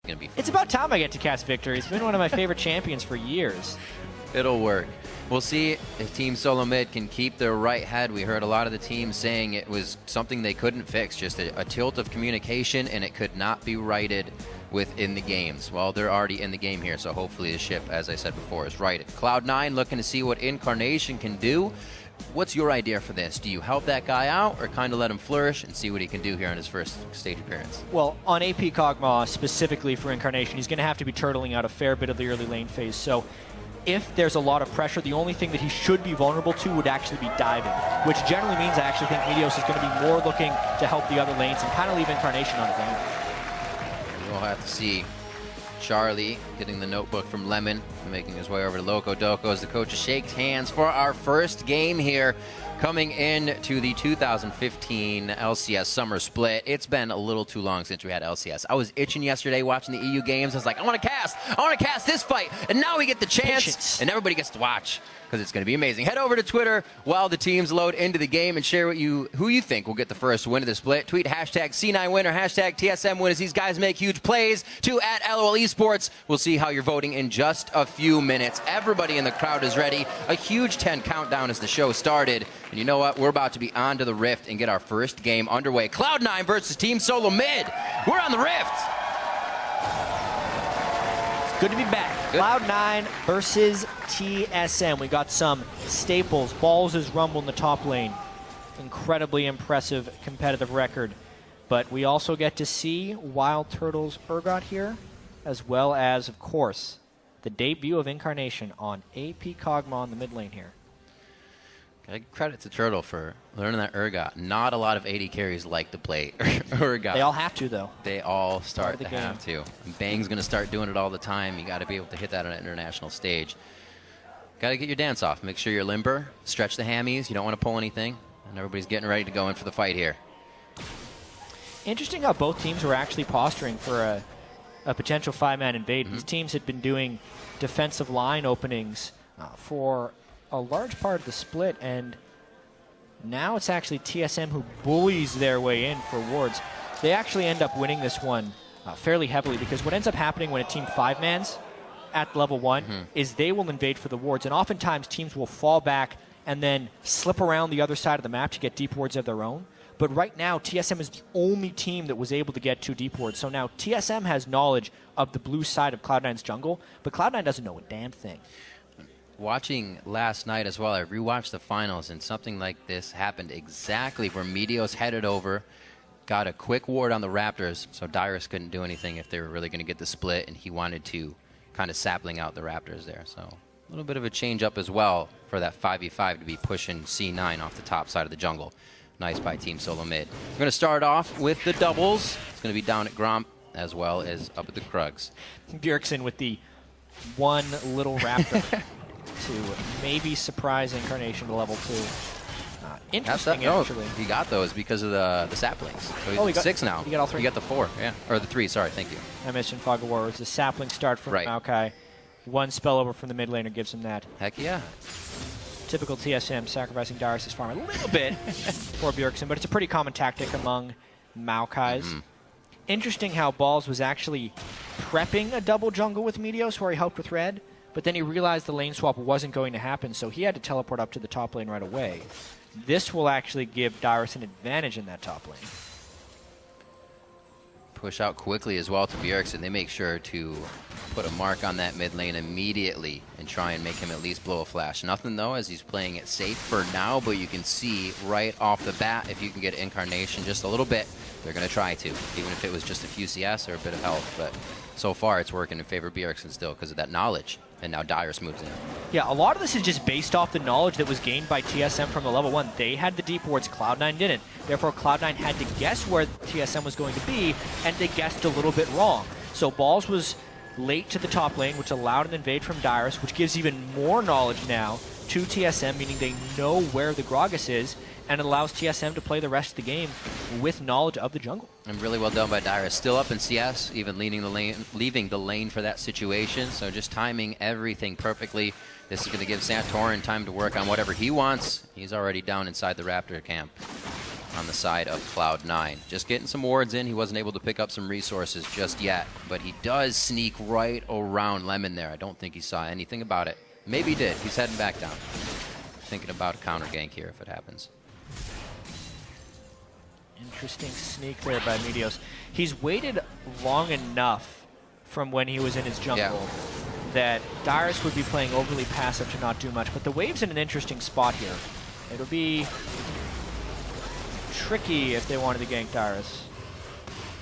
going to be fun. It's about time I get to cast Victory. He's been one of my favorite champions for years. It'll work. We'll see if Team SoloMid can keep their right head. We heard a lot of the teams saying it was something they couldn't fix, just a tilt of communication, and it could not be righted within the games. Well, they're already in the game here, so hopefully the ship, as I said before, is righted. Cloud9 looking to see what Incarnation can do. What's your idea for this? Do you help that guy out or kind of let him flourish and see what he can do here on his first stage appearance? Well, on AP Kog'Maw, specifically for Incarnation, he's going to have to be turtling out a fair bit of the early lane phase. So if there's a lot of pressure, the only thing that he should be vulnerable to would actually be diving, which generally means I actually think Meteos is going to be more looking to help the other lanes and kind of leave Incarnation on his own. We'll have to see. Charlie getting the notebook from Lemon, making his way over to Loco Doco as the coaches shake hands for our first game here. Coming in to the 2015 LCS Summer Split. It's been a little too long since we had LCS. I was itching yesterday watching the EU games. I was like, I want to cast this fight. And now we get the chance, Patience. and everybody gets to watch because it's going to be amazing. Head over to Twitter while the teams load into the game and share who you think will get the first win of the split. Tweet hashtag C9win or hashtag TSM win as these guys make huge plays to @LOL Esports. We'll see how you're voting in just a few minutes. Everybody in the crowd is ready. A huge 10 countdown as the show started. And you know what? We're about to be on to the Rift and get our first game underway. Cloud9 versus Team SoloMid. We're on the Rift. It's good to be back. Good. Cloud9 versus TSM. We got some staples. Balls' Rumble in the top lane. Incredibly impressive competitive record. But we also get to see Wild Turtle's Urgot here, as well as, of course, the debut of Incarnation on AP Kog'Maw in the mid lane here. Credit to Turtle for learning that Urgot. Not a lot of AD carries like to play Urgot. They all have to, though. They all start to have to. And Bang's going to start doing it all the time. You got to be able to hit that on an international stage. Got to get your dance off. Make sure you're limber. Stretch the hammies. You don't want to pull anything. And everybody's getting ready to go in for the fight here. Interesting how both teams were actually posturing for a potential five-man invade. These teams had been doing defensive line openings for a large part of the split, and now it's actually TSM who bullies their way in for wards. They actually end up winning this one fairly heavily, because what ends up happening when a team five-mans at level 1 is they will invade for the wards, and oftentimes teams will fall back and then slip around the other side of the map to get deep wards of their own. But right now, TSM is the only team that was able to get 2 deep wards. So now TSM has knowledge of the blue side of Cloud9's jungle, but Cloud9 doesn't know a damn thing. Watching last night as well, I rewatched the finals, and something like this happened exactly where Meteos headed over, got a quick ward on the Raptors, so Dyrus couldn't do anything if they were really going to get the split, and he wanted to kind of sapling out the Raptors there. So a little bit of a change up as well for that 5v5 to be pushing C9 off the top side of the jungle. Nice by Team SoloMid. We're going to start off with the doubles. It's going to be down at Gromp as well as up at the Krugs. Bjergsen with the one little Raptor to maybe surprise Incarnation to level 2. Interesting, actually. He got those because of the saplings. So he's at 6 now. He got all 3. He got the 4, yeah. Or the 3, sorry, thank you. I mentioned Fog of War. It was the sapling start from Maokai. One spell over from the mid laner gives him that. Heck yeah. Typical TSM, sacrificing Darius' farm a little bit for Bjergsen, but it's a pretty common tactic among Maokais. Interesting how Balls was actually prepping a double jungle with Meteos where he helped with red, but then he realized the lane swap wasn't going to happen, so he had to teleport up to the top lane right away. This will actually give Darius an advantage in that top lane. Push out quickly as well to Bjergsen. They make sure to put a mark on that mid lane immediately and try and make him at least blow a flash. Nothing though, as he's playing it safe for now, but you can see right off the bat, if you can get Incarnation just a little bit, they're going to try to, even if it was just a few CS or a bit of health. But so far it's working in favor of Bjergsen still because of that knowledge. And now Dyrus moves in. Yeah, a lot of this is just based off the knowledge that was gained by TSM from the level 1. They had the deep wards, Cloud9 didn't. Therefore, Cloud9 had to guess where TSM was going to be, and they guessed a little bit wrong. So Balls was late to the top lane, which allowed an invade from Dyrus, which gives even more knowledge now to TSM, meaning they know where the Gragas is, and it allows TSM to play the rest of the game with knowledge of the jungle. And really well done by Dyrus. Still up in CS, even leaving the lane for that situation. So just timing everything perfectly. This is going to give Santorin time to work on whatever he wants. He's already down inside the Raptor camp. on the side of Cloud9. Just getting some wards in. He wasn't able to pick up some resources just yet, but he does sneak right around Lemon there. I don't think he saw anything about it. Maybe he did. He's heading back down. Thinking about a counter gank here if it happens. Interesting sneak there by Meteos. He's waited long enough from when he was in his jungle that Dyrus would be playing overly passive to not do much, but the wave's in an interesting spot here. It'll be tricky if they wanted to gank Dyrus.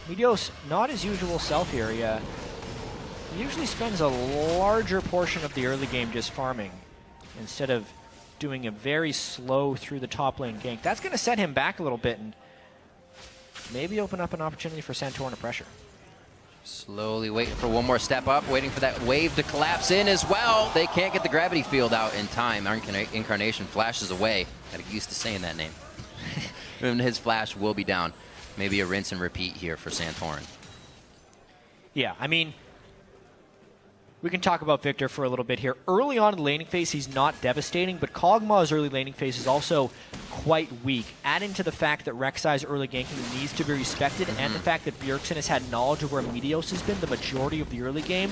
Meteos, not his usual self here. He usually spends a larger portion of the early game just farming instead of doing a very slow through the top lane gank. That's going to set him back a little bit and maybe open up an opportunity for Santorin to pressure. Slowly waiting for one more step up, waiting for that wave to collapse in as well. They can't get the gravity field out in time. Incarnation flashes away. Got used to saying that name. And his flash will be down. Maybe a rinse and repeat here for Santorin. Yeah, I mean, we can talk about Victor for a little bit here. Early on in the laning phase, he's not devastating, but Kog'Maw's early laning phase is also quite weak. Adding to the fact that Rek'Sai's early ganking needs to be respected, and the fact that Bjergsen has had knowledge of where Meteos has been the majority of the early game,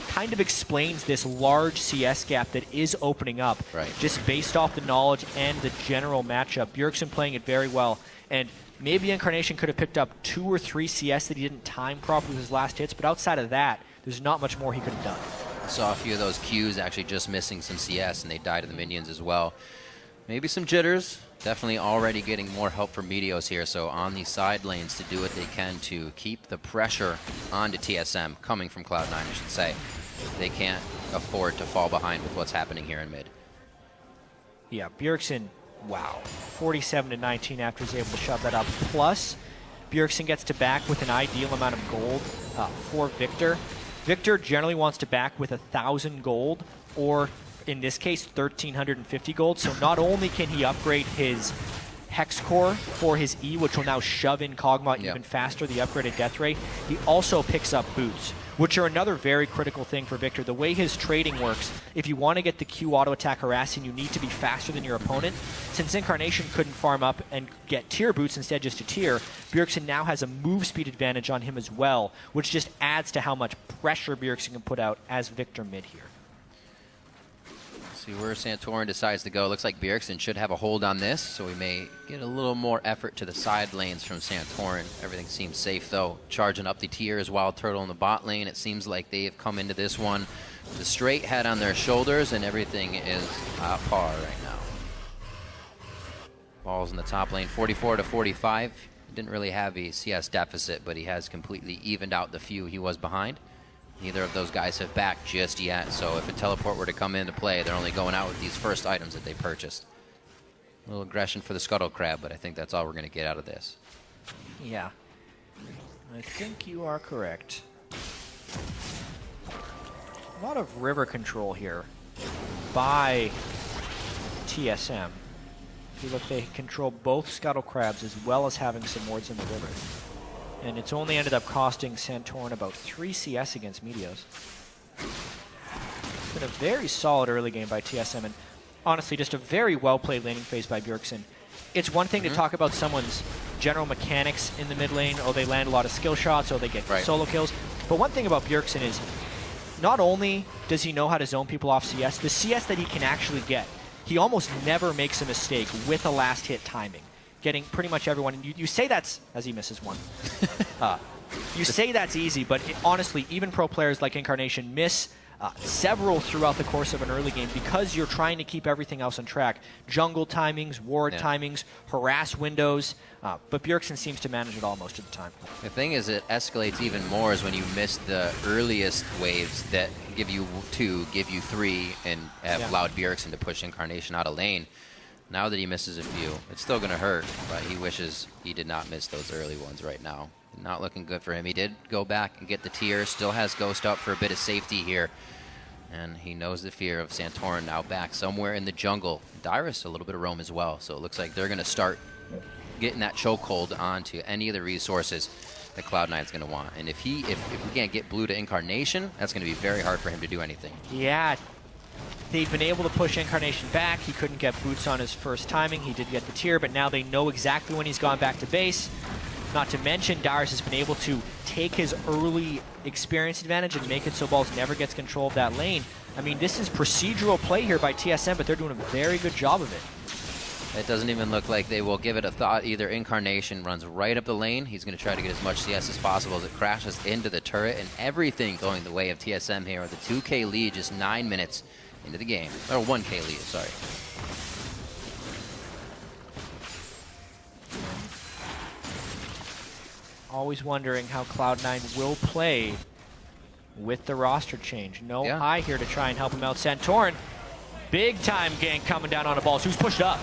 kind of explains this large CS gap that is opening up, just based off the knowledge and the general matchup. Bjergsen playing it very well, and maybe Incarnation could have picked up 2 or 3 CS that he didn't time properly with his last hits, but outside of that, there's not much more he could have done. I saw a few of those Qs actually just missing some CS, and they died to the minions as well. Maybe some jitters. Definitely already getting more help from Meteos here, so on the side lanes to do what they can to keep the pressure onto TSM, coming from Cloud9, I should say. They can't afford to fall behind with what's happening here in mid. Yeah, Bjergsen, wow. 47-19 after he's able to shove that up. Plus, Bjergsen gets to back with an ideal amount of gold for Victor. Victor generally wants to back with 1,000 gold, or in this case, 1,350 gold. So not only can he upgrade his Hex Core for his E, which will now shove in Kog'Maw even faster, the upgraded death ray, he also picks up boots, which are another very critical thing for Victor. The way his trading works, if you want to get the Q auto attack harassing, you need to be faster than your opponent. Since Incarnation couldn't farm up and get tier boots, instead just a tier, Bjergsen now has a move speed advantage on him as well, which just adds to how much pressure Bjergsen can put out as Victor mid here. See where Santorin decides to go. Looks like Bjergsen should have a hold on this, so we may get a little more effort to the side lanes from Santorin. Everything seems safe, though. Charging up the tiers, Wild Turtle in the bot lane. It seems like they have come into this one with a straight head on their shoulders, and everything is at par right now. Balls in the top lane, 44-45. Didn't really have a CS deficit, but he has completely evened out the few he was behind. Neither of those guys have backed just yet, so if a teleport were to come into play, they're only going out with these first items that they purchased. A little aggression for the Scuttle Crab, but I think that's all we're going to get out of this. Yeah. I think you are correct. A lot of river control here by TSM. If you look, they control both Scuttle Crabs as well as having some wards in the river. And it's only ended up costing Santorin about 3 CS against Meteos. It's been a very solid early game by TSM, and honestly, just a very well-played laning phase by Bjergsen. It's one thing to talk about someone's general mechanics in the mid lane. Oh, they land a lot of skill shots, or they get solo kills. But one thing about Bjergsen is, not only does he know how to zone people off CS, the CS that he can actually get, he almost never makes a mistake with a last hit timing. Getting pretty much everyone, and you say that's, as he misses one. You say that's easy, but honestly, even pro players like Incarnation miss several throughout the course of an early game because you're trying to keep everything else on track. Jungle timings, ward timings, harass windows, but Bjergsen seems to manage it all most of the time. The thing is, it escalates even more is when you miss the earliest waves that give you 2, give you 3, and have allowed Bjergsen to push Incarnation out of lane. Now that he misses a few, it's still going to hurt, but he wishes he did not miss those early ones right now. Not looking good for him. He did go back and get the tier, still has Ghost up for a bit of safety here. And he knows the fear of Santorin now back somewhere in the jungle. Dyrus, a little bit of roam as well, so it looks like they're going to start getting that chokehold onto any of the resources that Cloud9 is going to want. And if we can't get blue to Incarnation, that's going to be very hard for him to do anything. Yeah. they've been able to push Incarnation back. He couldn't get boots on his first timing. He did get the tier, but now they know exactly when he's gone back to base. Not to mention, Darius has been able to take his early experience advantage and make it so Balls never gets control of that lane. I mean, this is procedural play here by TSM, but they're doing a very good job of it. It doesn't even look like they will give it a thought either. Incarnation runs right up the lane. He's going to try to get as much CS as possible as it crashes into the turret, and everything going the way of TSM here with a 2K lead just 9 minutes into the game. Or 1K lead, sorry. Always wondering how Cloud9 will play with the roster change. No eye here to try and help him out. Santorin, big time gank coming down on the Balls. Who's pushed up?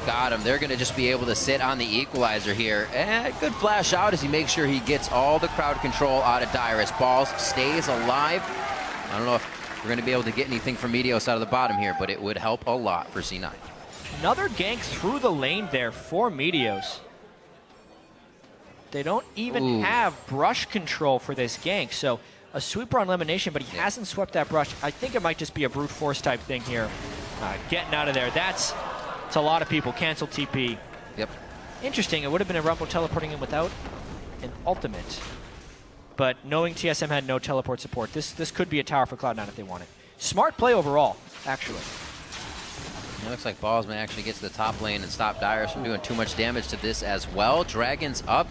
Got him. They're going to just be able to sit on the equalizer here. And good flash out as he makes sure he gets all the crowd control out of Dyrus. Balls stays alive. I don't know if we're going to be able to get anything from Meteos out of the bottom here, but it would help a lot for C9. Another gank through the lane there for Meteos. They don't even have brush control for this gank, so a sweeper on elimination, but he hasn't swept that brush. I think it might just be a brute force type thing here. Getting out of there. That's a lot of people. Cancel TP. Yep. Interesting. It would have been a Rumble teleporting in without an ultimate. But knowing TSM had no teleport support, this could be a tower for Cloud9 if they want it. Smart play overall, actually. It looks like Balls may actually get to the top lane and stop Dyrus from doing too much damage to this as well. Dragon's up.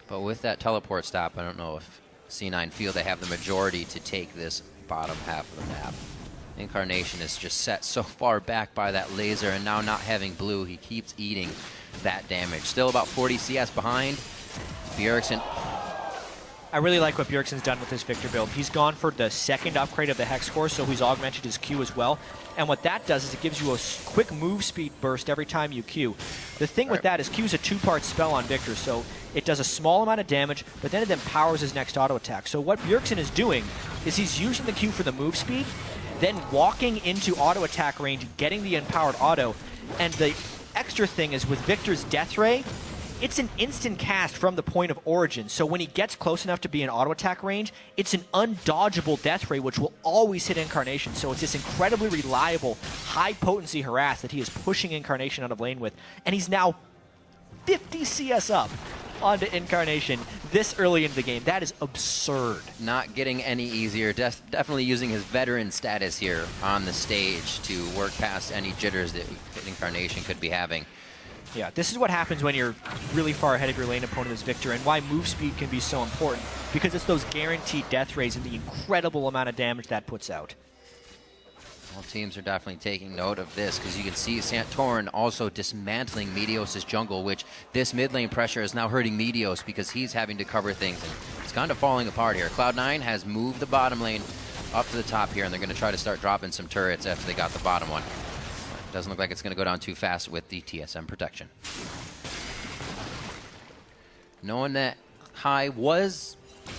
But with that teleport stop, I don't know if C9 feel they have the majority to take this bottom half of the map. Incarnation is just set so far back by that laser, and now not having blue, he keeps eating that damage. Still about 40 CS behind. Bjergsen. I really like what Bjergsen's done with his Victor build. He's gone for the second upgrade of the Hex Core, so he's augmented his Q as well. And what that does is it gives you a quick move speed burst every time you Q. The thing with that is Q's a two-part spell on Victor, so it does a small amount of damage, but then it then powers his next auto attack. So what Bjergsen is doing is he's using the Q for the move speed, then walking into auto attack range, getting the empowered auto. And the extra thing is with Victor's Death Ray, it's an instant cast from the point of origin. So when he gets close enough to be in auto attack range, it's an undodgeable Death Ray, which will always hit Incarnation. So it's this incredibly reliable, high potency harass that he is pushing Incarnation out of lane with. And he's now 50 CS up onto Incarnation this early into the game. That is absurd. Not getting any easier. Definitely using his veteran status here on the stage to work past any jitters that Incarnation could be having. Yeah, this is what happens when you're really far ahead of your lane opponent as Victor, and why move speed can be so important, because it's those guaranteed death rays and the incredible amount of damage that puts out. All teams are definitely taking note of this, because you can see Santorin also dismantling Meteos' jungle, which this mid lane pressure is now hurting Meteos because he's having to cover things, and it's kind of falling apart here. Cloud9 has moved the bottom lane up to the top here, and they're going to try to start dropping some turrets after they got the bottom one. Doesn't look like it's going to go down too fast with the TSM protection. Knowing that High was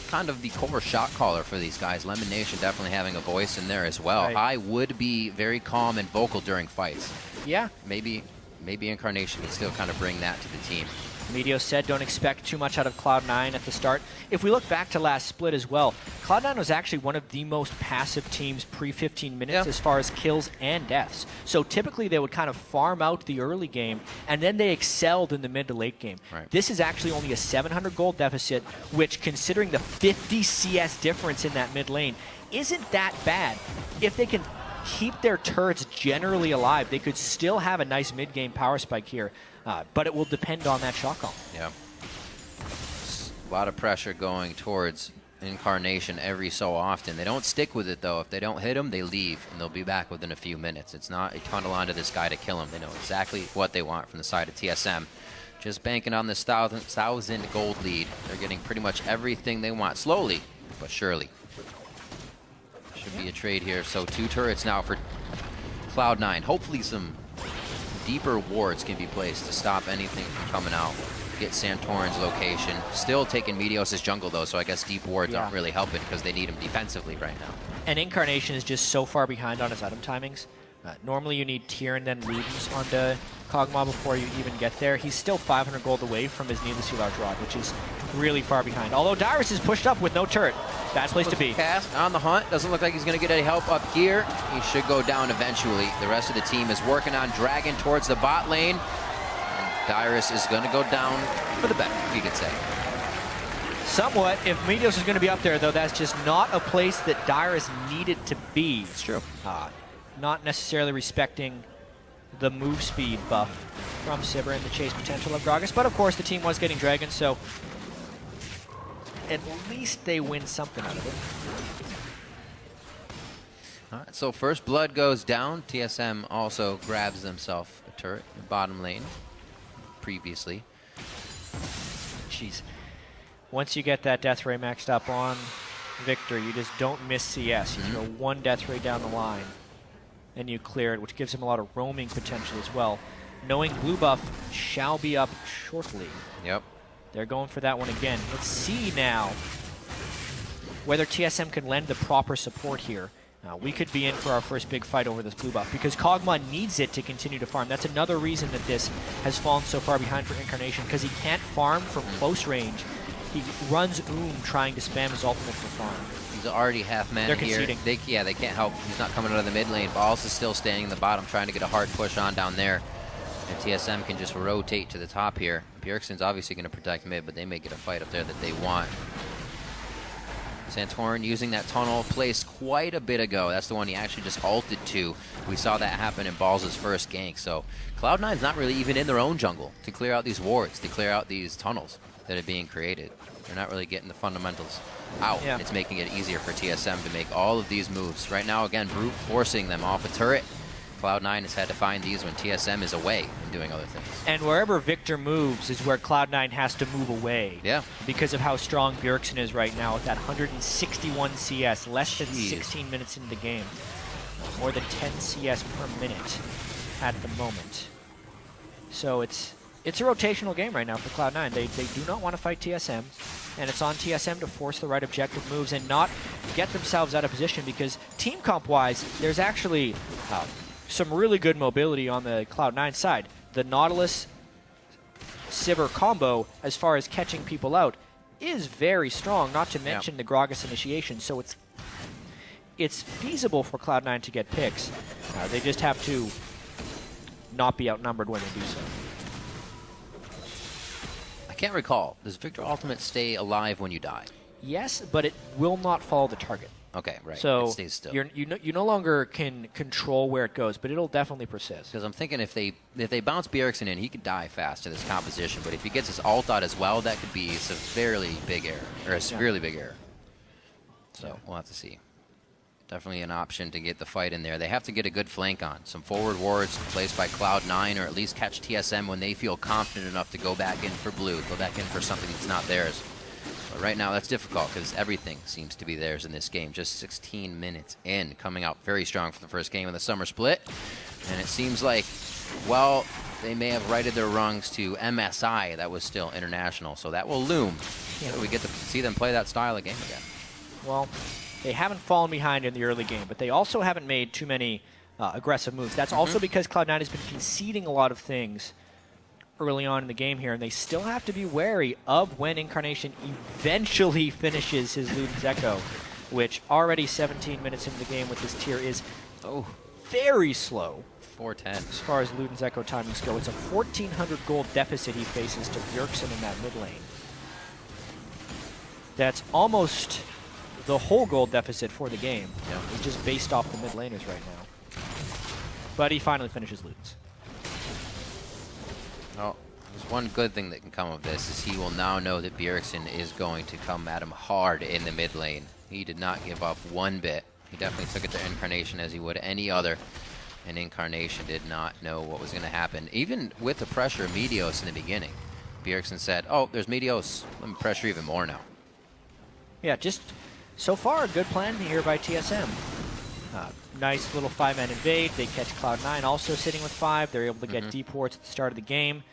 kind of the core shot caller for these guys, Lemon Nation definitely having a voice in there as well. Right. High would be very calm and vocal during fights. Yeah. Maybe Incarnation can still kind of bring that to the team. Meteos said don't expect too much out of Cloud9 at the start. If we look back to last split as well, Cloud9 was actually one of the most passive teams pre-15 minutes as far as kills and deaths. So typically they would kind of farm out the early game, and then they excelled in the mid to late game. Right. This is actually only a 700 gold deficit, which, considering the 50 CS difference in that mid lane, isn't that bad. If they can keep their turrets generally alive, they could still have a nice mid-game power spike here. But it will depend on that shot call. Yeah. A lot of pressure going towards Incarnation every so often. They don't stick with it, though. If they don't hit them, they leave, and they'll be back within a few minutes. It's not a tunnel onto this guy to kill him. They know exactly what they want from the side of TSM. Just banking on this 1,000 gold lead. They're getting pretty much everything they want, slowly but surely. Should be a trade here. So 2 turrets now for Cloud9. Hopefully some deeper wards can be placed to stop anything from coming out. Get Santorin's location. Still taking Meteos' jungle, though, so I guess deep wards aren't really helping because they need him defensively right now. And Incarnation is just so far behind on his item timings. Normally you need tier and then Ludens onto Kog'Maw before you even get there. He's still 500 gold away from his needlessly large rod, which is really far behind. Although Dyrus is pushed up with no turret. Bad place to be. Cast on the hunt. Doesn't look like he's going to get any help up here. He should go down eventually. The rest of the team is working on Dragon towards the bot lane. And Dyrus is going to go down for the better, you could say. Somewhat. If Meteos is going to be up there, though, that's just not a place that Dyrus needed to be. It's true. Not necessarily respecting the move speed buff from Sivir and the chase potential of Gragas. But, of course, the team was getting Dragons, so at least they win something out of it. All right, so first blood goes down. TSM also grabs themselves a turret in the bottom lane previously. Jeez. Once you get that death ray maxed up on Victor, you just don't miss CS. You throw one death ray down the line, and you clear it, which gives him a lot of roaming potential as well. Knowing blue buff shall be up shortly. Yep. They're going for that one again. Let's see now whether TSM can lend the proper support here. We could be in for our first big fight over this blue buff because Kog'Maw needs it to continue to farm. That's another reason that this has fallen so far behind for Incarnation, because he can't farm from close range. He runs trying to spam his ultimate for farm. He's already half mana here. Conceding. They can't help. He's not coming out of the mid lane. Balls is still staying in the bottom, trying to get a hard push on down there. And TSM can just rotate to the top here. Bjergsen's obviously going to protect mid, but they may get a fight up there that they want. Santorin using that tunnel placed quite a bit ago. That's the one he actually just ulted to. We saw that happen in Balls' first gank. So Cloud9's not really even in their own jungle to clear out these wards, to clear out these tunnels that are being created. They're not really getting the fundamentals out. Yeah. It's making it easier for TSM to make all of these moves. Right now, again, brute forcing them off a turret. Cloud9 has had to find these when TSM is away and doing other things. And wherever Victor moves is where Cloud9 has to move away. Yeah. Because of how strong Bjergsen is right now with that 161 CS, less than 16 minutes into the game. More than 10 CS per minute at the moment. So it's a rotational game right now for Cloud9. They do not want to fight TSM, and it's on TSM to force the right objective moves and not get themselves out of position, because team comp-wise, there's actually some really good mobility on the Cloud9 side. The Nautilus-Sivir combo, as far as catching people out, is very strong, not to mention the Gragas initiation, so it's feasible for Cloud9 to get picks. They just have to not be outnumbered when they do so. I can't recall. Does Victor Ultimate stay alive when you die? Yes, but it will not follow the target. Okay, right. So it stays still. You no longer can control where it goes, but it'll definitely persist. Because I'm thinking if they bounce Bjergsen in, he could die fast to this composition. But if he gets his ult out as well, that could be a severely big error, or a severely big error. So we'll have to see. Definitely an option to get the fight in there. They have to get a good flank on. Some forward wards placed by Cloud9, or at least catch TSM when they feel confident enough to go back in for blue, go back in for something that's not theirs. But right now, that's difficult because everything seems to be theirs in this game. Just 16 minutes in, coming out very strong for the first game of the summer split. And it seems like, well, they may have righted their wrongs to MSI. That was still international, so that will loom. Yeah. So we get to see them play that style of game again. Well, they haven't fallen behind in the early game, but they also haven't made too many aggressive moves. That's also because Cloud9 has been conceding a lot of things early on in the game here, and they still have to be wary of when Incarnation eventually finishes his Luden's Echo, which already 17 minutes into the game with this tier is very slow. 410. As far as Luden's Echo timings go, it's a 1,400 gold deficit he faces to Bjergsen in that mid lane. That's almost the whole gold deficit for the game. Yeah. It's just based off the mid laners right now. But he finally finishes Luden's. Well, there's one good thing that can come of this is he will now know that Bjergsen is going to come at him hard in the mid lane. He did not give up one bit. He definitely took it to Incarnation as he would any other. And Incarnation did not know what was going to happen. Even with the pressure of Meteos in the beginning, Bjergsen said, oh, there's Meteos. Let me pressure even more now. Yeah, just so far a good plan here by TSM. Nice little 5-man invade. They catch Cloud9 also sitting with 5. They're able to get deep wards at the start of the game.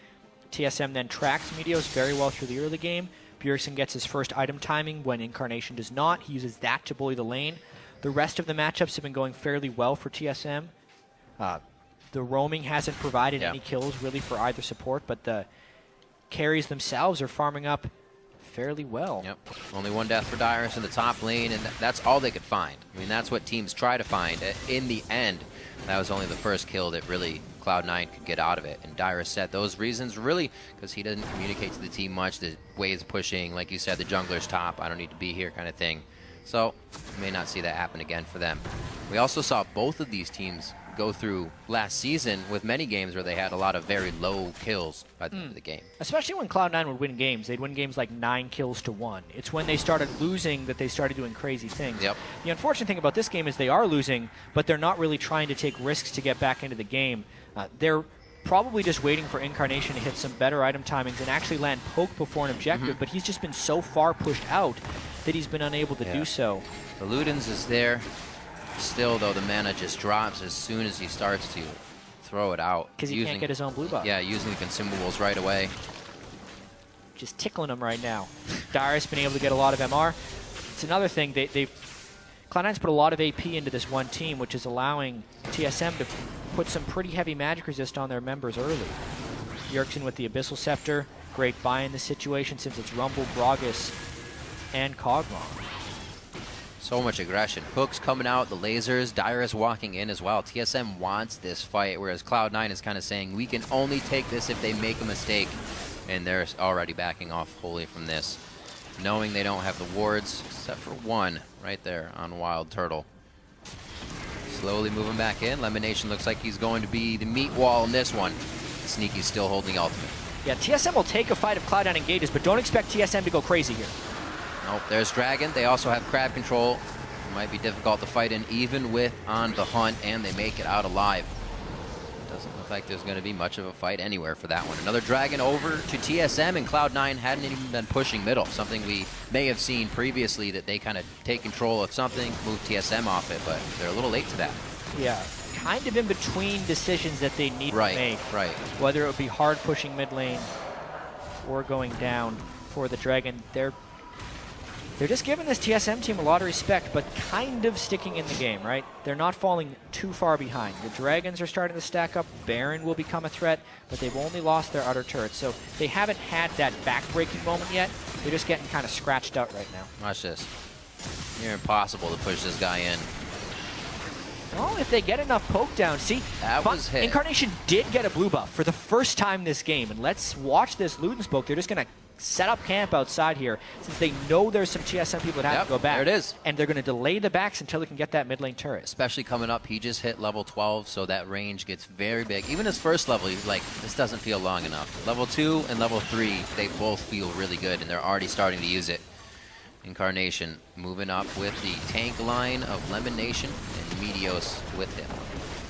TSM then tracks Meteos very well through the early game. Bjergsen gets his first item timing when Incarnation does not. He uses that to bully the lane. The rest of the matchups have been going fairly well for TSM. The roaming hasn't provided any kills really for either support, but the carries themselves are farming up fairly well. Yep. Only one death for Dyrus in the top lane, and that's all they could find. I mean, that's what teams try to find. In the end, that was only the first kill that really Cloud9 could get out of it. And Dyrus set those reasons really because he didn't communicate to the team much. The waves pushing, like you said, the jungler's top, I don't need to be here kind of thing. So, you may not see that happen again for them. We also saw both of these teams go through last season with many games where they had a lot of very low kills by the end of the game. Especially when Cloud9 would win games. They'd win games like 9 kills to 1. It's when they started losing that they started doing crazy things. Yep. The unfortunate thing about this game is they are losing, but they're not really trying to take risks to get back into the game. They're probably just waiting for Incarnation to hit some better item timings and actually land poke before an objective, but he's just been so far pushed out that he's been unable to do so. The Ludens is there. Still, though, the mana just drops as soon as he starts to throw it out. Because he can't get his own blue buff. Yeah, using the consumables right away. Just tickling him right now. Dyrus been able to get a lot of MR. It's another thing. Cloud9's put a lot of AP into this one team, which is allowing TSM to put some pretty heavy magic resist on their members early. Yerkson with the Abyssal Scepter. Great buy in this situation since it's Rumble, Gragas, and Kog'Maw. So much aggression. Hooks coming out, the lasers, Dyrus walking in as well. TSM wants this fight, whereas Cloud9 is kind of saying, we can only take this if they make a mistake. And they're already backing off wholly from this, knowing they don't have the wards, except for one right there on Wild Turtle. Slowly moving back in. Lemonation looks like he's going to be the meat wall in this one. Sneaky's still holding the ultimate. Yeah, TSM will take a fight if Cloud9 engages, but don't expect TSM to go crazy here. Nope, there's Dragon. They also have crab control. It might be difficult to fight in even with On the Hunt, and they make it out alive. Doesn't look like there's going to be much of a fight anywhere for that one. Another Dragon over to TSM, and Cloud9 hadn't even been pushing middle, something we may have seen previously, that they kind of take control of something, move TSM off it, but they're a little late to that. Yeah, kind of in between decisions that they need to make. Right. Whether it would be hard pushing mid lane or going down for the Dragon. They're just giving this TSM team a lot of respect, but kind of sticking in the game, right? They're not falling too far behind. The Dragons are starting to stack up. Baron will become a threat, but they've only lost their outer turrets. So they haven't had that back-breaking moment yet. They're just getting kind of scratched out right now. Watch this. Near impossible to push this guy in. Oh, if they get enough poke down. See, that was hit. Incarnation did get a blue buff for the first time this game, and let's watch this Luden's poke. They're just going to set up camp outside here since they know there's some TSM people that have to go back. There it is. And they're going to delay the backs until they can get that mid lane turret. Especially coming up, he just hit level 12, so that range gets very big. Even his first level, he's like, this doesn't feel long enough. Level 2 and level 3, they both feel really good, and they're already starting to use it. Incarnation moving up with the tank line of Lemonation and Meteos with him.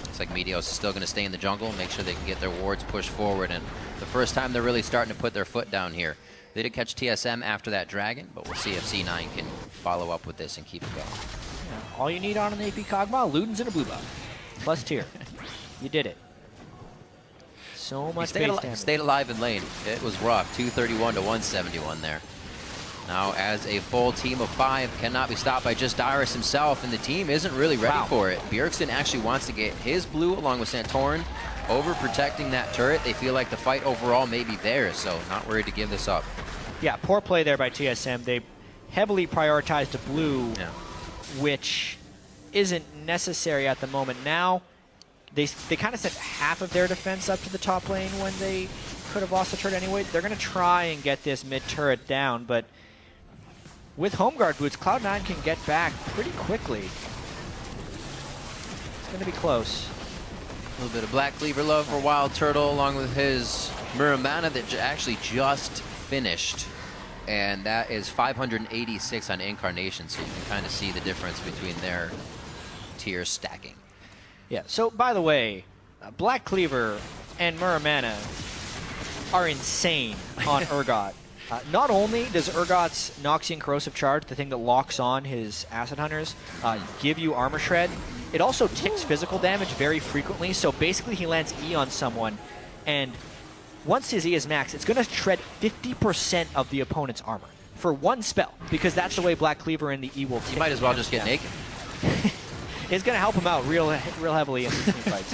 Looks like Meteos is still going to stay in the jungle, make sure they can get their wards pushed forward, and the first time they're really starting to put their foot down here. They did catch TSM after that Dragon, but we'll see if C9 can follow up with this and keep it going. Yeah, all you need on an AP Kog'Maw, Luden's and a blue buff. Plus tier. You did it. So much base damage. Stayed alive in lane. It was rough. 231 to 171 there. Now, as a full team of 5 cannot be stopped by just Dyrus himself, and the team isn't really ready for it. Bjergsen actually wants to get his blue along with Santorin over protecting that turret. They feel like the fight overall may be theirs, so not worried to give this up. Yeah, poor play there by TSM. They heavily prioritized a blue, which isn't necessary at the moment. Now, they kind of sent half of their defense up to the top lane when they could have lost the turret anyway. They're going to try and get this mid turret down, but with home guard boots, Cloud9 can get back pretty quickly. It's going to be close. A little bit of Black Cleaver love for Wild Turtle, along with his Muramana that actually just finished. And that is 586 on Incarnation, so you can kind of see the difference between their tiers stacking. Yeah, so by the way, Black Cleaver and Muramana are insane on Urgot. Not only does Urgot's Noxian Corrosive Charge, the thing that locks on his Acid Hunters, give you Armor Shred, it also ticks physical damage very frequently, so basically he lands E on someone, and once his E is maxed, it's going to shred 50% of the opponent's armor for one spell, because that's the way Black Cleaver and the E will tick. You might as well just get naked. It's going to help him out real heavily in these team fights.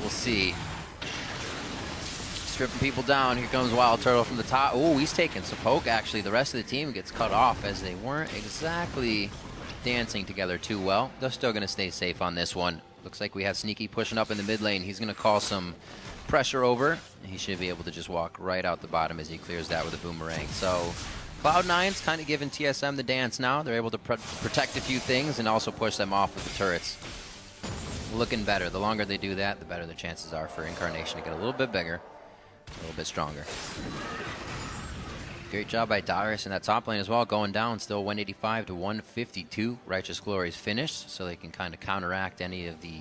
We'll see. tripping people down. Here comes Wild Turtle from the top. Oh, he's taking some poke, actually. The rest of the team gets cut off as they weren't exactly dancing together too well. They're still going to stay safe on this one. Looks like we have Sneaky pushing up in the mid lane. He's going to call some pressure over. He should be able to just walk right out the bottom as he clears that with a boomerang. So Cloud9's kind of giving TSM the dance now. They're able to protect a few things and also push them off with the turrets. Looking better. The longer they do that, the better the chances are for Incarnation to get a little bit bigger, a little bit stronger. Great job by Dyrus in that top lane as well, going down still 185 to 152. Righteous Glory's finished, so they can kind of counteract any of the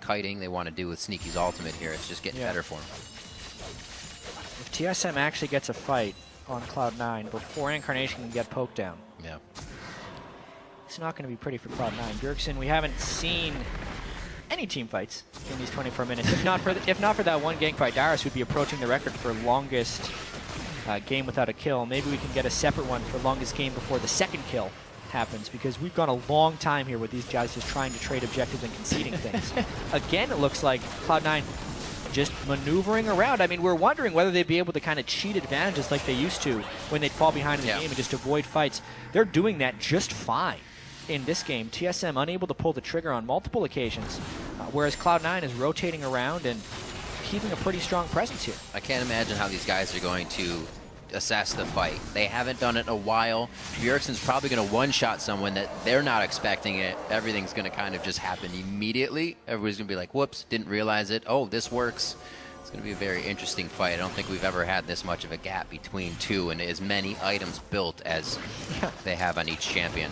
kiting they want to do with Sneaky's ultimate here. It's just getting better for him. If TSM actually gets a fight on Cloud9 before Incarnation can get poked down, it's not going to be pretty for Cloud9. Bjergsen, we haven't seen any team fights in these 24 minutes. If not for that one gank fight, Dyrus would be approaching the record for longest game without a kill. Maybe we can get a separate one for longest game before the second kill happens, because we've gone a long time here with these guys just trying to trade objectives and conceding things. Again, it looks like Cloud9 just maneuvering around. I mean, we're wondering whether they'd be able to kind of cheat advantages like they used to when they'd fall behind in the game and just avoid fights. They're doing that just fine in this game. TSM unable to pull the trigger on multiple occasions, whereas Cloud9 is rotating around and keeping a pretty strong presence here. I can't imagine how these guys are going to assess the fight. They haven't done it in a while. Bjergsen's probably going to one-shot someone that they're not expecting it. Everything's going to kind of just happen immediately. Everybody's going to be like, whoops, didn't realize it. Oh, this works. It's going to be a very interesting fight. I don't think we've ever had this much of a gap between two and as many items built as they have on each champion.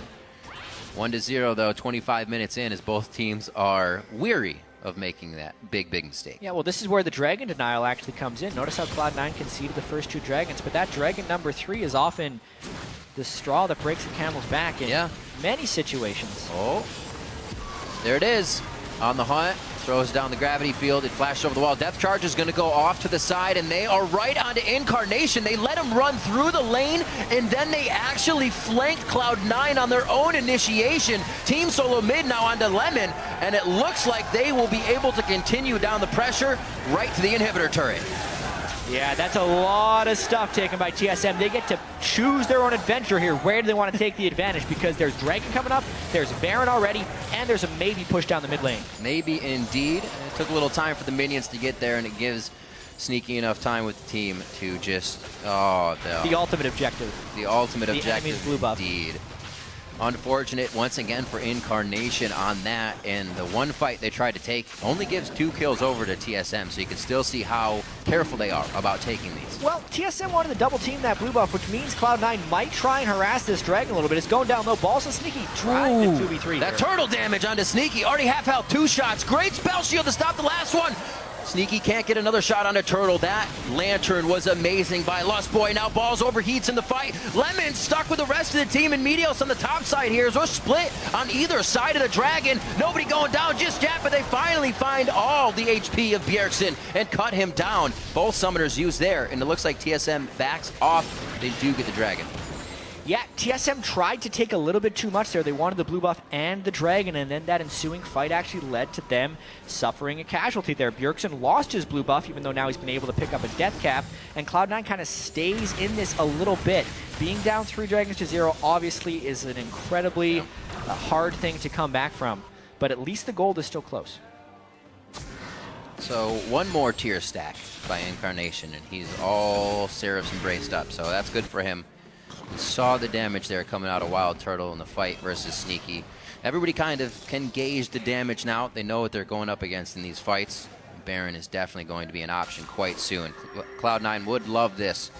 1-0 though, 25 minutes in, as both teams are weary of making that big mistake. Yeah, well, this is where the dragon denial actually comes in. Notice how Cloud9 conceded the first two dragons, but that dragon number 3 is often the straw that breaks the camel's back in many situations. Oh, there it is. On the hunt, throws down the gravity field. It flashed over the wall. Depth charge is going to go off to the side, and they are right onto Incarnation. They let him run through the lane, and then they actually flanked Cloud9 on their own initiation. Team SoloMid now onto Lemon, and it looks like they will be able to continue down the pressure right to the inhibitor turret. Yeah, that's a lot of stuff taken by TSM. They get to choose their own adventure here. Where do they want to take the advantage? Because there's Dragon coming up, there's Baron already, and there's a maybe push down the mid lane. Maybe indeed. It took a little time for the minions to get there, and it gives Sneaky enough time with the team to just, the ultimate objective. The ultimate objective, enemy's blue buff. Indeed. Unfortunate once again for Incarnation on that, and the one fight they tried to take only gives 2 kills over to TSM, so you can still see how careful they are about taking these. Well, TSM wanted to double team that blue buff, which means Cloud9 might try and harass this dragon a little bit. It's going down low. Balls and Sneaky trying to 2v3. That turtle damage onto Sneaky, already half health, 2 shots. Great spell shield to stop the last one. Sneaky can't get another shot on a turtle. That lantern was amazing by Lust Boy. Now Balls overheats in the fight. Lemon stuck with the rest of the team, and Meteos on the top side here. So we're split on either side of the dragon. Nobody going down just yet, but they finally find all the HP of Bjergsen and cut him down. Both summoners used there, and it looks like TSM backs off. They do get the dragon. Yeah, TSM tried to take a little bit too much there. They wanted the blue buff and the dragon, and then that ensuing fight actually led to them suffering a casualty there. Bjergsen lost his blue buff, even though now he's been able to pick up a death cap, and Cloud9 kind of stays in this a little bit. Being down 3 dragons to 0 obviously is an incredibly hard thing to come back from, but at least the gold is still close. So one more tier stack by Incarnation, and he's all Seraphs embraced up, so that's good for him. We saw the damage there coming out of Wild Turtle in the fight versus Sneaky. Everybody kind of can gauge the damage now. They know what they're going up against in these fights. Baron is definitely going to be an option quite soon. Cloud9 would love this.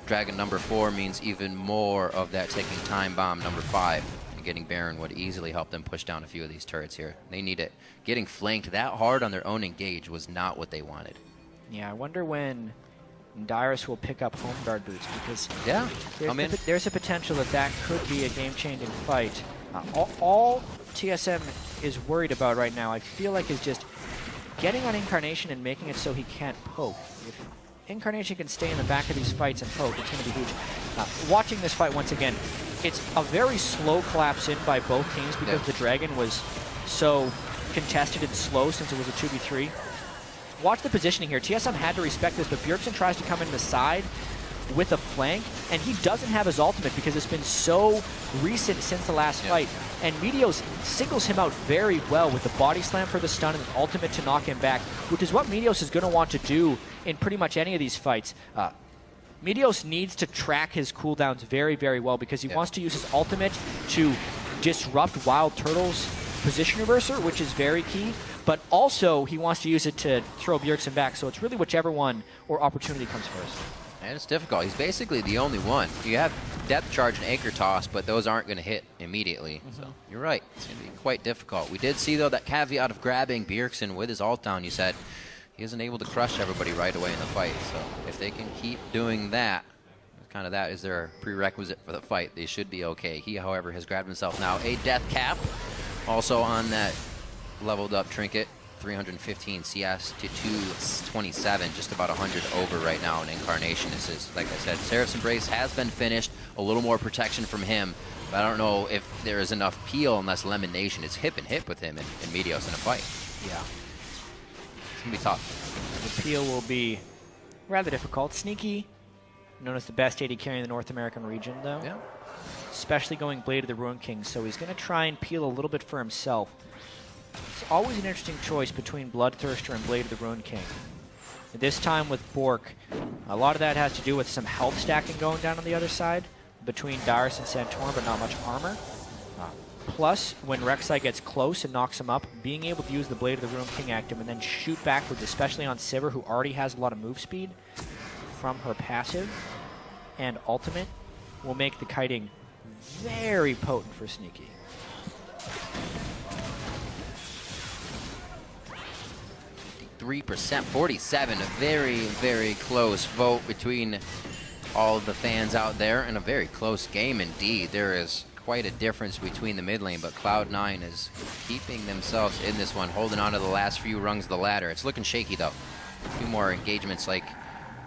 Dragon number 4 means even more of that ticking time bomb number 5. And getting Baron would easily help them push down a few of these turrets here. They need it. Getting flanked that hard on their own engage was not what they wanted. Yeah, I wonder when Dyrus will pick up home guard boots, because there's a potential that could be a game-changing fight. All TSM is worried about right now, I feel like, is just getting on Incarnation and making it so he can't poke. If Incarnation can stay in the back of these fights and poke, it's going to be huge. Watching this fight once again, it's a very slow collapse in by both teams because the dragon was so contested and slow since it was a 2v3. watch the positioning here. TSM had to respect this, but Bjergsen tries to come in the side with a flank, and he doesn't have his ultimate because it's been so recent since the last fight. And Meteos singles him out very well with the body slam for the stun and the ultimate to knock him back, which is what Meteos is going to want to do in pretty much any of these fights. Meteos needs to track his cooldowns very, very well because he wants to use his ultimate to disrupt Wild Turtle's position reverser, which is very key, but also he wants to use it to throw Bjergsen back, so it's really whichever one or opportunity comes first. And it's difficult. He's basically the only one. You have depth charge and anchor toss, but those aren't going to hit immediately. So you're right. It's going to be quite difficult. We did see, though, that caveat of grabbing Bjergsen with his ult down. You said he isn't able to crush everybody right away in the fight. So if they can keep doing that, kind of that is their prerequisite for the fight, they should be okay. He, however, has grabbed himself now a death cap. Also on that leveled up trinket. 315 CS to 227, just about 100 over right now in Incarnation. This is, like I said, Seraph's Embrace has been finished. A little more protection from him, but I don't know if there is enough peel unless Lemon Nation is hip and hip with him and Meteos in a fight. Yeah. It's going to be tough. The peel will be rather difficult. Sneaky, known as the best AD carry in the North American region, though. Yeah. Especially going Blade of the Ruin King, so he's going to try and peel a little bit for himself. It's always an interesting choice between Bloodthirster and Blade of the Ruin King. This time with Bork, a lot of that has to do with some health stacking going down on the other side between Dyrus and Santorin, but not much armor. Plus, when Rek'Sai gets close and knocks him up, being able to use the Blade of the Ruin King active and then shoot backwards, especially on Sivir, who already has a lot of move speed from her passive and ultimate, will make the kiting very potent for Sneaky. 3%, 47, a very, very close vote between all of the fans out there, and a very close game indeed. There is quite a difference between the mid lane, but Cloud9 is keeping themselves in this one, holding on to the last few rungs of the ladder. It's looking shaky, though. A few more engagements like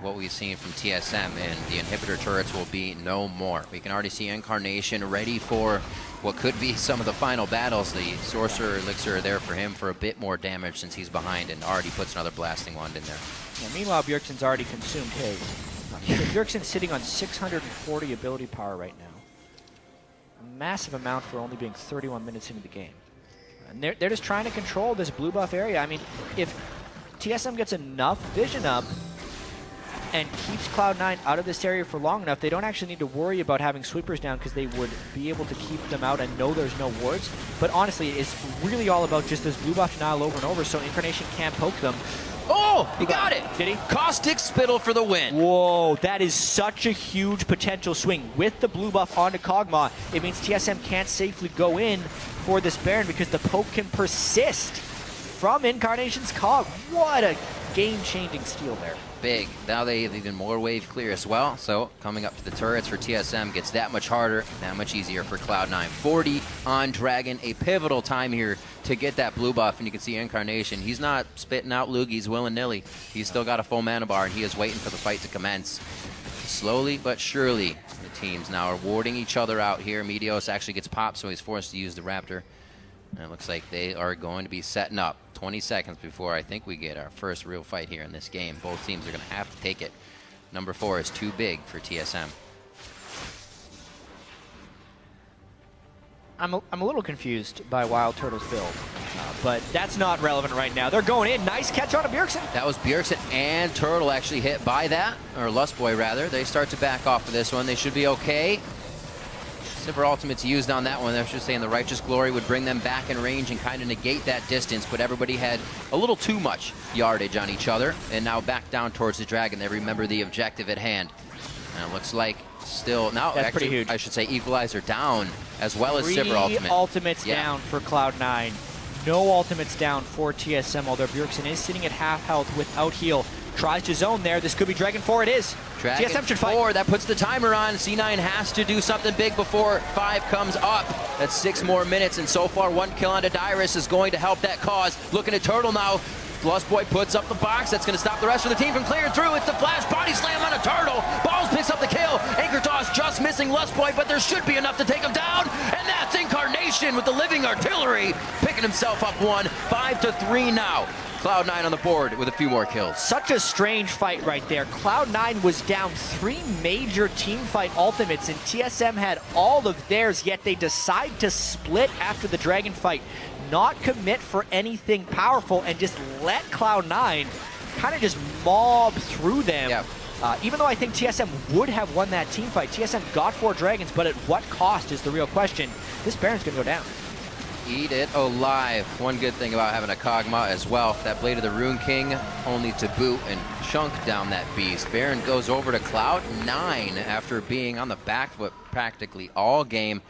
what we've seen from TSM, and the inhibitor turrets will be no more. We can already see Incarnation ready for what could be some of the final battles. The Sorcerer Elixir are there for him for a bit more damage since he's behind, and already puts another Blasting Wand in there. Yeah, meanwhile, Bjergsen's already consumed his. So Bjergsen's sitting on 640 ability power right now. A massive amount for only being 31 minutes into the game. And they're just trying to control this blue buff area. I mean, if TSM gets enough vision up and keeps Cloud9 out of this area for long enough, they don't actually need to worry about having sweepers down because they would be able to keep them out and know there's no wards. But honestly, it's really all about just this blue buff denial over and over, so Incarnation can't poke them. Oh, he got it! Did he? Caustic Spittle for the win. Whoa, that is such a huge potential swing. With the blue buff onto Kog'Maw, it means TSM can't safely go in for this Baron because the poke can persist from Incarnation's Cog. What a game-changing steal there. Big. Now they have even more wave clear as well, so coming up to the turrets for TSM gets that much harder, that much easier for Cloud9. 40 on Dragon, a pivotal time here to get that blue buff, and you can see Incarnation. He's not spitting out loogies willy-nilly. He's still got a full mana bar, and he is waiting for the fight to commence. Slowly but surely, the teams now are warding each other out here. Meteos actually gets popped, so he's forced to use the Raptor. And it looks like they are going to be setting up 20 seconds before I think we get our first real fight here in this game. Both teams are going to have to take it. Number 4 is too big for TSM. I'm a little confused by Wild Turtle's build, but that's not relevant right now. They're going in. Nice catch on a Bjergsen. That was Bjergsen and Turtle actually hit by that, or Lustboy rather. They start to back off of this one. They should be okay. Sivir ultimate's used on that one. I was just saying the Righteous Glory would bring them back in range and kind of negate that distance, but everybody had a little too much yardage on each other, and now back down towards the Dragon. They remember the objective at hand. And it looks like still, now that's actually, pretty huge. I should say Equalizer down, as well as Sivir ultimate. 3 ultimates down for Cloud9. No ultimates down for TSM, although Bjergsen is sitting at half health without heal. Tries to zone there. This could be Dragon 4. It is. Dragon TSM should fight. 4, that puts the timer on. C9 has to do something big before 5 comes up. That's 6 more minutes, and so far 1 kill onto Dyrus is going to help that cause. Looking at Turtle now. Lustboy puts up the box. That's going to stop the rest of the team from clearing through. It's the flash body slam on a Turtle. Balls picks up the kill. Anchor toss just missing Lustboy, but there should be enough to take him down, and that's Incarnation. Incarnation with the living artillery, picking himself up one. 5-3 now. Cloud9 on the board with a few more kills. Such a strange fight right there. Cloud9 was down 3 major team fight ultimates, and TSM had all of theirs, yet they decide to split after the Dragon fight, not commit for anything powerful, and just let Cloud9 kind of just mob through them. Yeah. Even though I think TSM would have won that team fight, TSM got 4 Dragons, but at what cost is the real question. This Baron's going to go down. Eat it alive. One good thing about having a Kog'Maw as well, that Blade of the Rune King only to boot and chunk down that beast. Baron goes over to Cloud9 after being on the back foot practically all game.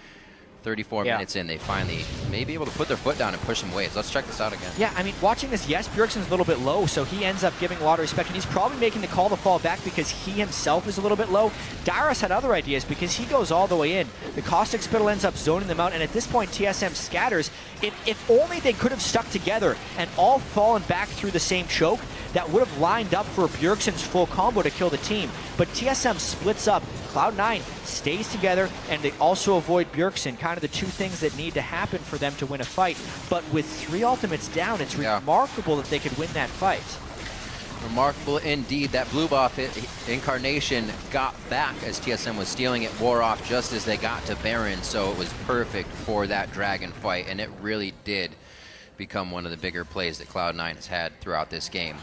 34 minutes in, they finally may be able to put their foot down and push him away. So let's check this out again. Yeah, I mean, watching this, yes, Bjergsen's a little bit low, so he ends up giving a lot of respect, and he's probably making the call to fall back because he himself is a little bit low. Dyrus had other ideas because he goes all the way in. The Caustic Spittle ends up zoning them out, and at this point, TSM scatters. If only they could have stuck together and all fallen back through the same choke, that would have lined up for Bjergsen's full combo to kill the team. But TSM splits up. Cloud9 stays together, and they also avoid Bjergsen, kind of the two things that need to happen for them to win a fight. But with 3 ultimates down, it's remarkable that they could win that fight. Remarkable indeed. That blue buff Incarnation got back as TSM was stealing it, wore off just as they got to Baron, so it was perfect for that Dragon fight, and it really did become one of the bigger plays that Cloud9 has had throughout this game.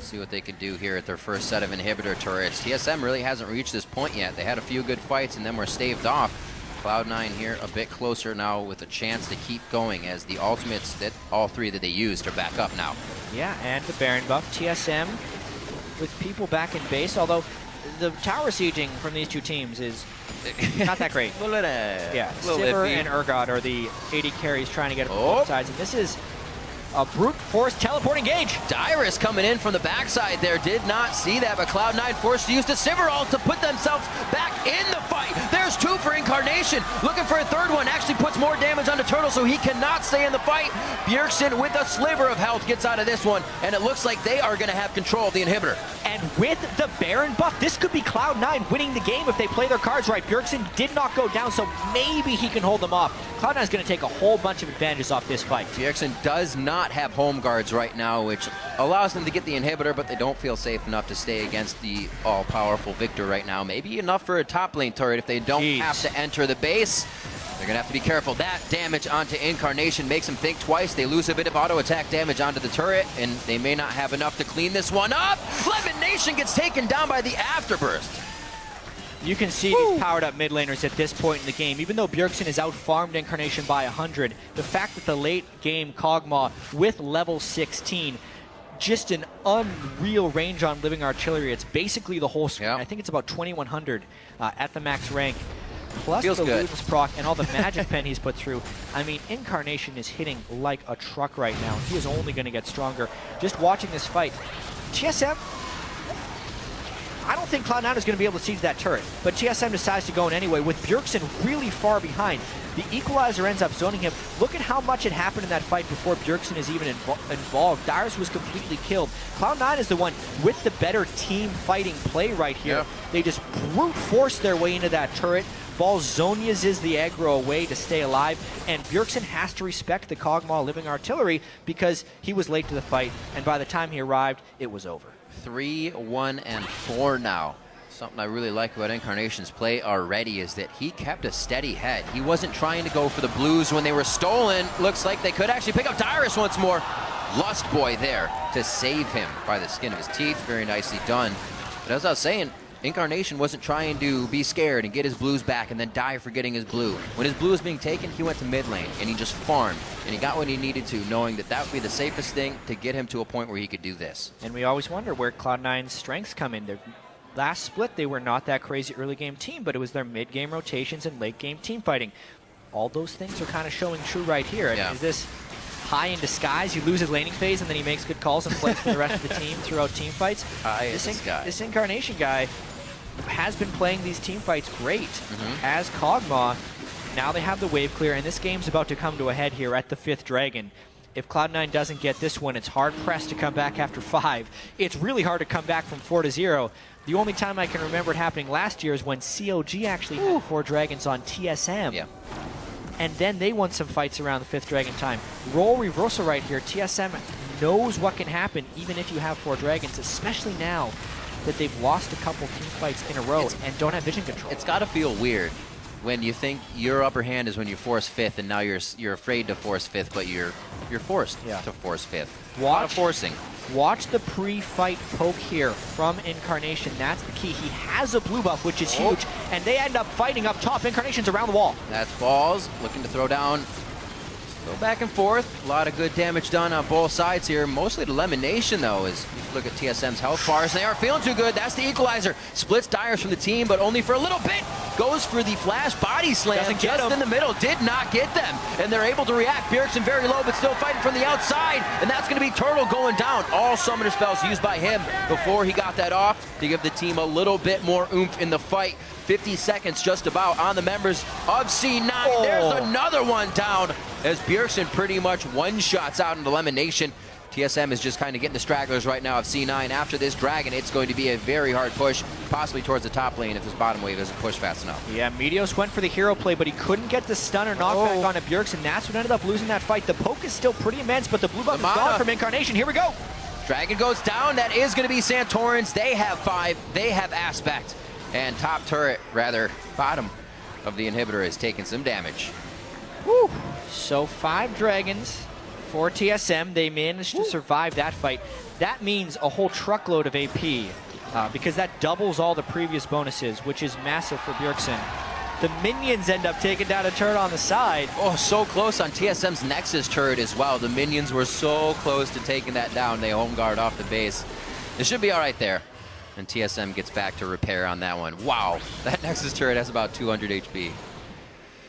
See what they can do here at their first set of inhibitor turrets. TSM really hasn't reached this point yet. They had a few good fights and then were staved off. Cloud9 here a bit closer now with a chance to keep going as the ultimates, that all 3 that they used, are back up now. Yeah, and the Baron buff. TSM with people back in base, although the tower sieging from these two teams is not that great. Yeah, Sivir and Urgot are the AD carries trying to get it from both sides, and this is a brute force teleport engage. Dyrus coming in from the backside there, did not see that, but Cloud9 forced to use the Sivir ult to put themselves back in the fight. There's 2 for Incarnation, looking for a 3rd one, actually puts more damage onto Turtle, so he cannot stay in the fight. Bjergsen with a sliver of health gets out of this one, and it looks like they are going to have control of the inhibitor. And with the Baron buff, this could be Cloud9 winning the game if they play their cards right. Bjergsen did not go down, so maybe he can hold them off. Cloud9 is going to take a whole bunch of advantages off this fight. Bjergsen does not have home guards right now, which allows them to get the inhibitor, but they don't feel safe enough to stay against the all-powerful Victor right now. Maybe enough for a top lane turret if they don't have to enter the base. They're going to have to be careful. That damage onto Incarnation makes them think twice. They lose a bit of auto attack damage onto the turret, and they may not have enough to clean this one up. Lemon Nation gets taken down by the Afterburst. You can see these powered up mid laners at this point in the game. Even though Bjergsen is out-farmed Incarnation by 100, the fact that the late game Kog'Maw with level 16, just an unreal range on living artillery. It's basically the whole screen. I think it's about 2100 at the max rank. Plus the Ludens proc and all the magic pen he's put through. I mean, Incarnation is hitting like a truck right now. He is only going to get stronger. Just watching this fight, TSM, I don't think Cloud9 is going to be able to siege that turret, but TSM decides to go in anyway with Bjergsen really far behind. The equalizer ends up zoning him. Look at how much had happened in that fight before Bjergsen is even involved. Dyrus was completely killed. Cloud9 is the one with the better team fighting play right here. They just brute force their way into that turret. Balzonia's is the aggro away to stay alive, and Bjergsen has to respect the Kog'Maw living artillery because he was late to the fight, and by the time he arrived, it was over. 3, 1, and 4 now. Something I really like about Incarnation's play already is that he kept a steady head. He wasn't trying to go for the blues when they were stolen. Looks like they could actually pick up Dyrus once more. Lust Boy there to save him by the skin of his teeth. Very nicely done. But as I was saying, Incarnation wasn't trying to be scared and get his blues back and then die for getting his blue. When his blue was being taken, he went to mid lane and he just farmed. And he got what he needed to, knowing that that would be the safest thing to get him to a point where he could do this. And we always wonder where Cloud9's strengths come in. Their last split, they were not that crazy early game team, but it was their mid game rotations and late game team fighting. All those things are kind of showing true right here. Is this high in disguise? You lose his laning phase and then he makes good calls and plays for the rest of the team throughout team fights. This Incarnation guy has been playing these team fights great as Kog'Maw. Now they have the wave clear, and this game's about to come to a head here at the 5th Dragon. If Cloud9 doesn't get this one, it's hard-pressed to come back after 5. It's really hard to come back from 4-0. The only time I can remember it happening last year is when COG actually had 4 Dragons on TSM. and then they won some fights around the 5th Dragon time. Role reversal right here. TSM knows what can happen even if you have 4 Dragons, especially now that they've lost a couple team fights in a row and don't have vision control. It's got to feel weird when you think your upper hand is when you force 5th, and now you're afraid to force 5th, but you're forced to force 5th. A lot of forcing. Watch the pre-fight poke here from Incarnation. That's the key. He has a blue buff, which is huge, and they end up fighting up top. Incarnation's around the wall. That's balls, looking to throw down. Go back and forth. A lot of good damage done on both sides here. Mostly the elimination, though, is look at TSM's health bars. They aren't feeling too good. That's the equalizer. Splits Dyrus from the team, but only for a little bit. Goes for the flash body slam just in the middle. Did not get them, and they're able to react. Bjergsen very low, but still fighting from the outside, and that's going to be Turtle going down. All summoner spells used by him before he got that off to give the team a little bit more oomph in the fight. 50 seconds just about on the members of C9. There's another one down as Bjergsen pretty much one-shots out into elimination. TSM is just kind of getting the stragglers right now of C9. After this Dragon, it's going to be a very hard push, possibly towards the top lane if this bottom wave doesn't push fast enough. Yeah, Meteos went for the hero play, but he couldn't get the stun or knockback on Bjergsen. That's what ended up losing that fight. The poke is still pretty immense, but the blue buff is gone from Incarnation. Here we go. Dragon goes down. That is going to be Santorans. They have 5. They have Aspect. And top turret, rather, bottom of the inhibitor is taking some damage. Woo. So 5 Dragons for TSM. They managed to survive that fight. That means a whole truckload of AP because that doubles all the previous bonuses, which is massive for Bjergsen. The minions end up taking down a turret on the side. Oh, so close on TSM's Nexus turret as well. The minions were so close to taking that down. They home guard off the base. It should be all right there. And TSM gets back to repair on that one. Wow, that Nexus turret has about 200 HP.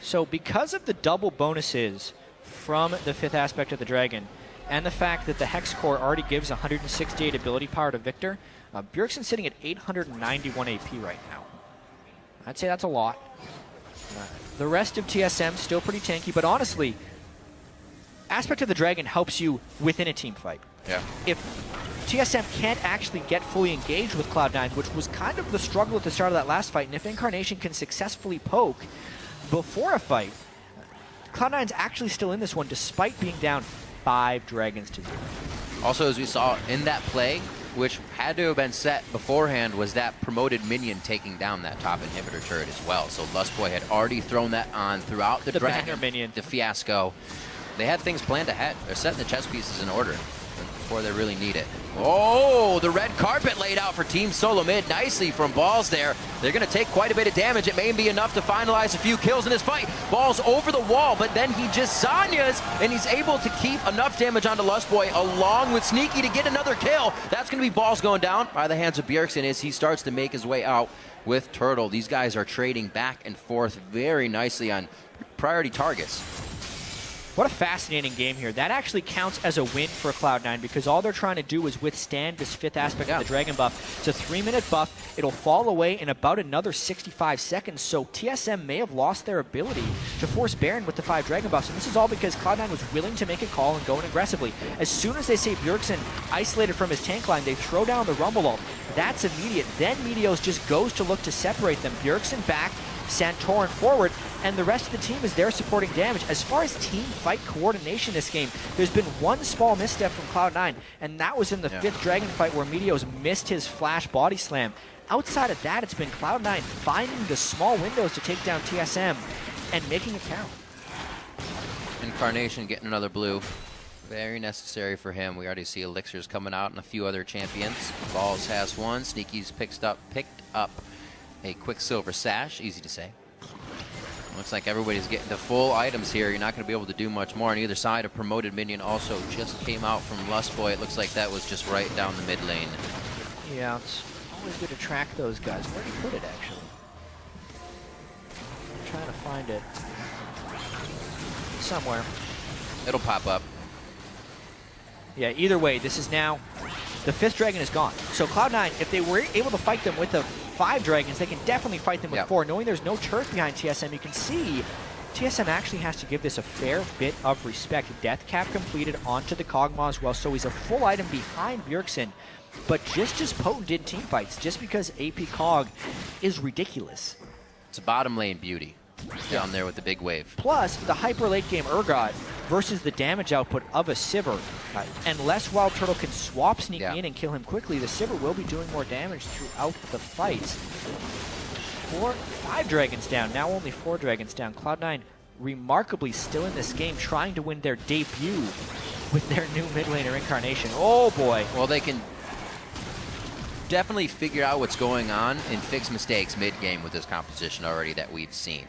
So because of the double bonuses from the 5th aspect of the Dragon, and the fact that the Hex Core already gives 168 ability power to Victor, Bjergsen's sitting at 891 AP right now. I'd say that's a lot. The rest of TSM still pretty tanky, but honestly, Aspect of the Dragon helps you within a team fight. Yeah. If TSM can't actually get fully engaged with Cloud9, which was kind of the struggle at the start of that last fight, and if Incarnation can successfully poke before a fight, Cloud9's actually still in this one despite being down 5 Dragons to 0. Also, as we saw in that play, which had to have been set beforehand, was that promoted minion taking down that top inhibitor turret as well. So Lustboy had already thrown that on throughout the Dragon, minion. the fiasco. They had things planned ahead. They're setting the chess pieces in order before they really need it. Oh, the red carpet laid out for Team SoloMid nicely from Balls there. They're going to take quite a bit of damage. It may be enough to finalize a few kills in this fight. Balls over the wall, but then he just Zanyas, and he's able to keep enough damage onto Lustboy along with Sneaky to get another kill. That's going to be Balls going down by the hands of Bjergsen as he starts to make his way out with Turtle. These guys are trading back and forth very nicely on priority targets. What a fascinating game here. That actually counts as a win for Cloud9 because all they're trying to do is withstand this 5th aspect of the Dragon buff. It's a 3-minute buff. It'll fall away in about another 65 seconds, so TSM may have lost their ability to force Baron with the 5 Dragon buffs, and this is all because Cloud9 was willing to make a call and go in aggressively. As soon as they say Bjergsen isolated from his tank line, they throw down the Rumble ult. That's immediate. Then Meteos just goes to look to separate them. Bjergsen back, Santorin forward, and the rest of the team is there supporting damage. As far as team fight coordination this game, there's been one small misstep from Cloud9, and that was in the 5th Dragon fight where Meteos missed his flash body slam. Outside of that, it's been Cloud9 finding the small windows to take down TSM and making it count. Incarnation getting another blue. Very necessary for him. We already see Elixirs coming out and a few other champions. Balls has one. Sneaky's picked up a Quicksilver Sash. Easy to say. Looks like everybody's getting the full items here. You're not going to be able to do much more on either side. A promoted minion also just came out from Lustboy. It looks like that was just right down the mid lane. Yeah, it's always good to track those guys. Where did he put it, actually? I'm trying to find it. Somewhere. It'll pop up. Yeah, either way, this is now... The 5th Dragon is gone. So Cloud9, if they were able to fight them with the 5 Dragons, they can definitely fight them with 4. Knowing there's no turret behind TSM, you can see TSM actually has to give this a fair bit of respect. Death cap completed onto the Kog'Maw as well, so he's a full item behind Bjergsen, but just as potent in team fights, just because AP Cog is ridiculous. It's a bottom lane beauty. down there with the big wave. Plus, the hyper late game Urgot versus the damage output of a Sivir. Unless Wild Turtle can swap sneaking in and kill him quickly, the Sivir will be doing more damage throughout the fights. 5 dragons down, now only 4 dragons down. Cloud9 remarkably still in this game, trying to win their debut with their new mid laner incarnation. Oh boy. Well, they can definitely figure out what's going on and fix mistakes mid-game with this composition already that we've seen.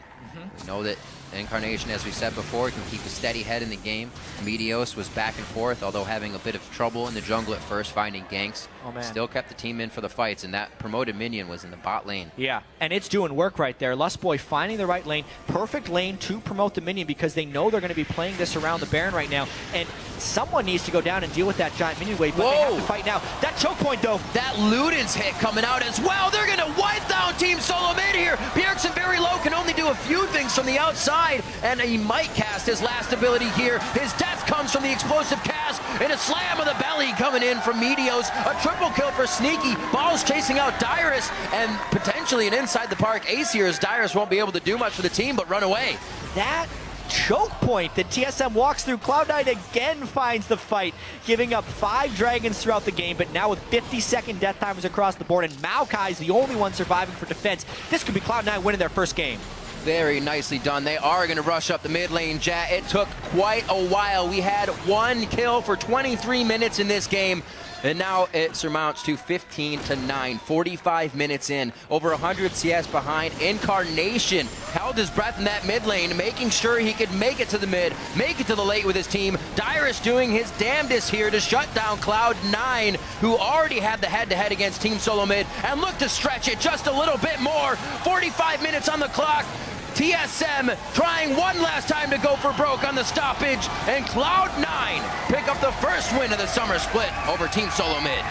We know that Incarnation, as we said before, can keep a steady head in the game. Meteos was back and forth, although having a bit of trouble in the jungle at first, finding ganks. Still kept the team in for the fights, and that promoted minion was in the bot lane. Yeah, and it's doing work right there. Lustboy finding the right lane, perfect lane to promote the minion because they know they're going to be playing this around the Baron right now, and someone needs to go down and deal with that giant minion wave, but they have to fight now. That choke point, though. That Luden's hit coming out as well. They're going to wipe down Team SoloMid here. Bjergsen very low, can only do a few things from the outside, and he might cast his last ability here. His death comes from the explosive cast, and a slam of the belly coming in from Meteos. A triple kill for Sneaky. Ball's chasing out Dyrus, and potentially an inside the park ace here, as Dyrus won't be able to do much for the team but run away. That choke point that TSM walks through, Cloud9 again finds the fight, giving up 5 dragons throughout the game, but now with 50-second death timers across the board, and Maokai's the only one surviving for defense. This could be Cloud9 winning their first game. Very nicely done. They are going to rush up the mid lane, Jat. It took quite a while. We had 1 kill for 23 minutes in this game, and now it surmounts to 15-9, 45 minutes in. Over 100 CS behind. Incarnation held his breath in that mid lane, making sure he could make it to the mid, make it to the late with his team. Dyrus doing his damnedest here to shut down Cloud9, who already had the head-to-head against Team SoloMid, and look to stretch it just a little bit more. 45 minutes on the clock. TSM trying one last time to go for broke on the stoppage, and Cloud9 pick up the first win of the summer split over Team SoloMid.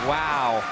Wow.